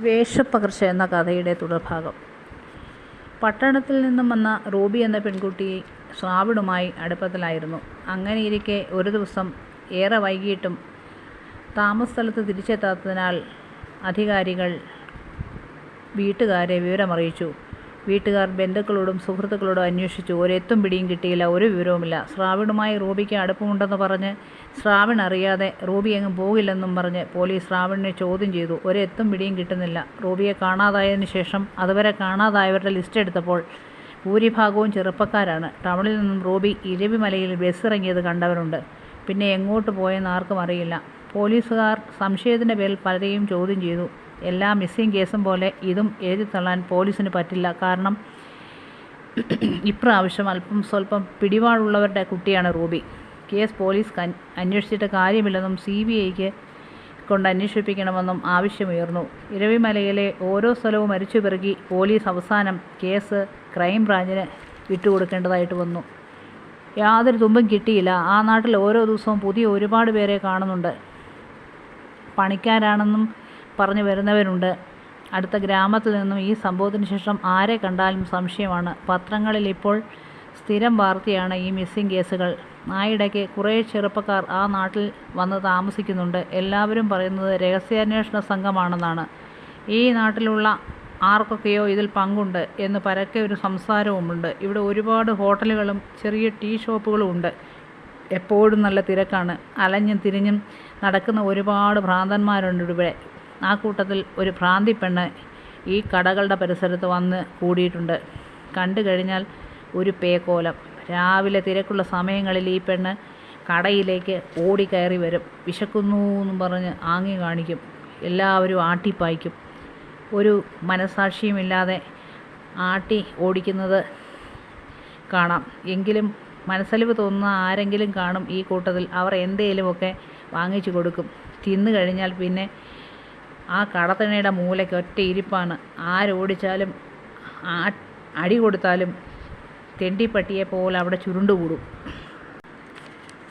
വേഷപ്പകർച്ച എന്ന കഥയുടെ തുടർഭാഗം. പട്ടണത്തിൽ നിന്നും വന്ന റൂബി എന്ന പെൺകുട്ടി ശ്രാവണുമായി അടുപ്പത്തിലായിരുന്നു. അങ്ങനെയിരിക്കെ ഒരു ദിവസം ഏറെ വൈകിയിട്ടും താമസസ്ഥലത്ത് തിരിച്ചെത്താത്തതിനാൽ അധികാരികൾ വീട്ടുകാരെ വിവരമറിയിച്ചു. വീട്ടുകാർ ബന്ധുക്കളോടും സുഹൃത്തുക്കളോടും അന്വേഷിച്ചു. ഒരെത്തും പിടിയും കിട്ടിയില്ല. ഒരു വിവരവുമില്ല. ശ്രാവണുമായി റൂബിക്ക് അടുപ്പമുണ്ടെന്ന് പറഞ്ഞ് ശ്രാവൺ അറിയാതെ റൂബി എങ്ങും പോകില്ലെന്നും പറഞ്ഞ് പോലീസ് ശ്രാവണിനെ ചോദ്യം ചെയ്തു. ഒരെത്തും പിടിയും കിട്ടുന്നില്ല. റൂബിയെ കാണാതായതിനു ശേഷം അതുവരെ കാണാതായവരുടെ ലിസ്റ്റ് എടുത്തപ്പോൾ ഭൂരിഭാഗവും ചെറുപ്പക്കാരാണ്. ടൗണിൽ നിന്നും റൂബി ഇരവിമലയിൽ ബസ്സിറങ്ങിയത് കണ്ടവരുണ്ട്. പിന്നെ എങ്ങോട്ട് പോയെന്ന് ആർക്കും അറിയില്ല. പോലീസുകാർ സംശയത്തിൻ്റെ പേരിൽ പലരെയും ചോദ്യം ചെയ്തു. എല്ലാ മിസ്സിംഗ് കേസും പോലെ ഇതും എഴുതിത്തള്ളാൻ പോലീസിന് പറ്റില്ല. കാരണം ഇപ്രാവശ്യം അല്പം സ്വല്പം പിടിപാടുള്ളവരുടെ കുട്ടിയാണ് റൂബി. കേസ് പോലീസ് അന്വേഷിച്ചിട്ട് കാര്യമില്ലെന്നും CBIക്ക് കൊണ്ട് അന്വേഷിപ്പിക്കണമെന്നും ആവശ്യമുയർന്നു. ഇരവിമലയിലെ ഓരോ സ്ഥലവും മരിച്ചു പെറുക്കി പോലീസ് അവസാനം കേസ് ക്രൈം ബ്രാഞ്ചിന് വിട്ടുകൊടുക്കേണ്ടതായിട്ട് വന്നു. യാതൊരു തുമ്പും കിട്ടിയില്ല. ആ നാട്ടിൽ ഓരോ ദിവസവും പുതിയ ഒരുപാട് പേരെ കാണുന്നുണ്ട്. പണിക്കാരാണെന്നും പറഞ്ഞു വരുന്നവരുണ്ട്. അടുത്ത ഗ്രാമത്തിൽ നിന്നും ഈ സംഭവത്തിന് ശേഷം ആരെ കണ്ടാലും സംശയമാണ്. പത്രങ്ങളിൽ ഇപ്പോൾ സ്ഥിരം വാർത്തയാണ് ഈ മിസ്സിംഗ് കേസുകൾ. ആയിടയ്ക്ക് കുറേ ചെറുപ്പക്കാർ ആ നാട്ടിൽ വന്ന് താമസിക്കുന്നുണ്ട്. എല്ലാവരും പറയുന്നത് രഹസ്യാന്വേഷണ സംഘമാണെന്നാണ്. ഈ നാട്ടിലുള്ള ആർക്കൊക്കെയോ ഇതിൽ പങ്കുണ്ട് എന്ന് പരക്കെ ഒരു സംസാരവുമുണ്ട്. ഇവിടെ ഒരുപാട് ഹോട്ടലുകളും ചെറിയ ടീ ഷോപ്പുകളും ഉണ്ട്. എപ്പോഴും നല്ല തിരക്കാണ്. അലഞ്ഞും തിരിഞ്ഞും നടക്കുന്ന ഒരുപാട് ഭ്രാന്തന്മാരുണ്ട് ഇവിടെ. ആ കൂട്ടത്തിൽ ഒരു ഭ്രാന്തി പെണ്ണ് ഈ കടകളുടെ പരിസരത്ത് വന്ന് കൂടിയിട്ടുണ്ട്. കണ്ടു കഴിഞ്ഞാൽ ഒരു പേക്കോലം. രാവിലെ തിരക്കുള്ള സമയങ്ങളിൽ ഈ പെണ്ണ് കടയിലേക്ക് ഓടിക്കയറി വരും. വിശക്കുന്നു എന്നും പറഞ്ഞ് ആംഗ്യം കാണിക്കും. എല്ലാവരും ആട്ടിപ്പായിക്കും. ഒരു മനസാക്ഷിയുമില്ലാതെ ആട്ടി ഓടിക്കുന്നത് കാണാം. എങ്കിലും മനസ്സലിവ് തോന്നുന്ന ആരെങ്കിലും കാണും ഈ കൂട്ടത്തിൽ. അവർ എന്തേലുമൊക്കെ വാങ്ങിച്ചു കൊടുക്കും. തിന്നു കഴിഞ്ഞാൽ പിന്നെ ആ കടത്തണയുടെ മൂലയ്ക്ക് ഒറ്റ ഇരിപ്പാണ്. ആരോടിച്ചാലും അടി കൊടുത്താലും തെണ്ടിപ്പട്ടിയെ പോലെ അവിടെ ചുരുണ്ടുകൂടും.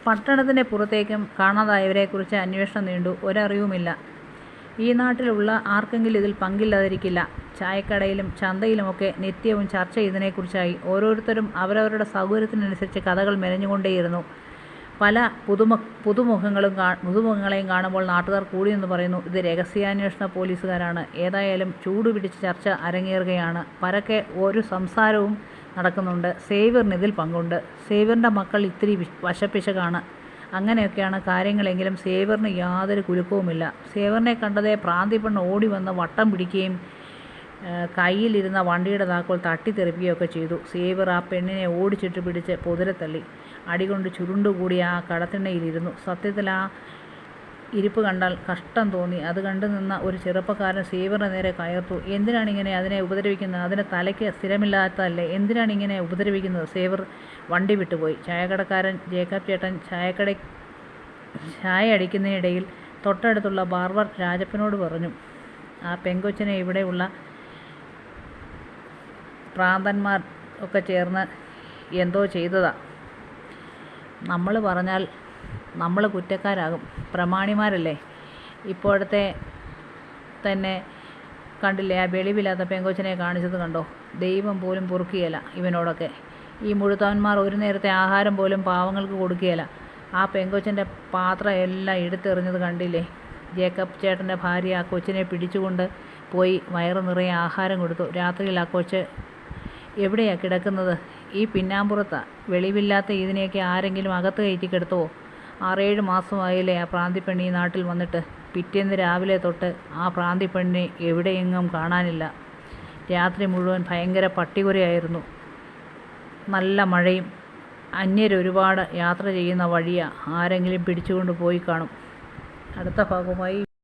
പട്ടണത്തിൻ്റെ പുറത്തേക്കും കാണാതായവരെക്കുറിച്ച് അന്വേഷണം നീണ്ടു. ഒരറിവുമില്ല. ഈ നാട്ടിലുള്ള ആർക്കെങ്കിലും ഇതിൽ പങ്കില്ലാതിരിക്കില്ല. ചായക്കടയിലും ചന്തയിലുമൊക്കെ നിത്യവും ചർച്ച ഇതിനെക്കുറിച്ചായി. ഓരോരുത്തരും അവരവരുടെ സൗകര്യത്തിനനുസരിച്ച് കഥകൾ മെനഞ്ഞുകൊണ്ടേയിരുന്നു. പല പുതുമുഖങ്ങളെയും കാണുമ്പോൾ നാട്ടുകാർ കൂടിയെന്ന് പറയുന്നു. ഇത് രഹസ്യാന്വേഷണ പോലീസുകാരാണ്. ഏതായാലും ചൂടുപിടിച്ച ചർച്ച അരങ്ങേറുകയാണ്. പരക്കെ ഒരു സംസാരവും നടക്കുന്നുണ്ട്. സേവ്യറിന് ഇതിൽ പങ്കുണ്ട്. സേവ്യറിൻ്റെ മക്കൾ ഇത്തിരി വശപ്പിശകാണ്. അങ്ങനെയൊക്കെയാണ് കാര്യങ്ങളെങ്കിലും സേവ്യറിന് യാതൊരു കുലുക്കവുമില്ല. സേവ്യറിനെ കണ്ടതേ ഭ്രാന്തിപ്പെണ്ണ് ഓടി വന്ന് വട്ടം പിടിക്കുകയും കയ്യിലിരുന്ന വണ്ടിയുടെ താക്കോൽ തട്ടിത്തെറിപ്പിക്കുകയൊക്കെ ചെയ്തു. സേവ്യർ ആ പെണ്ണിനെ ഓടിച്ചിട്ട് പിടിച്ച് പൊതിരത്തള്ളി. അടികൊണ്ട് ചുരുണ്ടുകൂടി ആ കടത്തിണ്ണയിലിരുന്നു. സത്യത്തിൽ ആ ഇരിപ്പ് കണ്ടാൽ കഷ്ടം തോന്നി. അത് കണ്ടു നിന്ന ഒരു ചെറുപ്പക്കാരൻ സേവ്യറിന് നേരെ കയർത്തു. എന്തിനാണിങ്ങനെ അതിനെ ഉപദ്രവിക്കുന്നത്? അതിന് തലയ്ക്ക് സ്ഥിരമില്ലാത്തതല്ലേ? എന്തിനാണിങ്ങനെ ഉപദ്രവിക്കുന്നത്? സേവ്യർ വണ്ടി വിട്ടുപോയി. ചായക്കടക്കാരൻ ജേക്കബ് ചേട്ടൻ ചായ അടിക്കുന്നതിനിടയിൽ തൊട്ടടുത്തുള്ള ബാർബർ രാജപ്പനോട് പറഞ്ഞു, ആ പെങ്കൊച്ചിനെ ഇവിടെയുള്ള ഭ്രാന്തന്മാർ ഒക്കെ ചേർന്ന് എന്തോ ചെയ്തതാ. നമ്മൾ പറഞ്ഞാൽ നമ്മൾ കുറ്റക്കാരാകും. പ്രമാണിമാരല്ലേ? ഇപ്പോഴത്തെ തന്നെ കണ്ടില്ലേ ആ വെളിവില്ലാത്ത പെങ്കൊച്ചിനെ കാണിച്ചത് കണ്ടോ? ദൈവം പോലും പൊറുക്കുകയില്ല ഇവനോടൊക്കെ. ഈ മുഴുത്തവന്മാർ ഒരു നേരത്തെ ആഹാരം പോലും പാവങ്ങൾക്ക് കൊടുക്കുകയില്ല. ആ പെങ്കൊച്ചിൻ്റെ പാത്രം എല്ലാം എടുത്തെറിഞ്ഞത് കണ്ടില്ലേ? ജേക്കബ് ചേട്ടൻ്റെ ഭാര്യ ആ കൊച്ചിനെ പിടിച്ചുകൊണ്ട് പോയി വയറ് നിറയെ ആഹാരം കൊടുത്തു. രാത്രിയിൽ ആ കൊച്ച് എവിടെയാണ് കിടക്കുന്നത്? ഈ പിന്നാമ്പുറത്താണ്. വെളിവില്ലാത്ത ഇതിനെയൊക്കെ ആരെങ്കിലും അകത്ത് കയറ്റി കിടത്തുമോ? 6-7 മാസമായില്ലേ ആ പ്രാന്തിപ്പെണ്ണ് ഈ നാട്ടിൽ വന്നിട്ട്. പിറ്റേന്ന് രാവിലെ തൊട്ട് ആ പ്രാന്തിപ്പെണ്ണിനെ എവിടെയെങ്ങും കാണാനില്ല. രാത്രി മുഴുവൻ ഭയങ്കര പട്ടികുരയായിരുന്നു. നല്ല മഴയും. അന്യരൊരുപാട് യാത്ര ചെയ്യുന്ന വഴിയാണ്. ആരെങ്കിലും പിടിച്ചുകൊണ്ട് പോയി കാണും. അടുത്ത ഭാഗമായി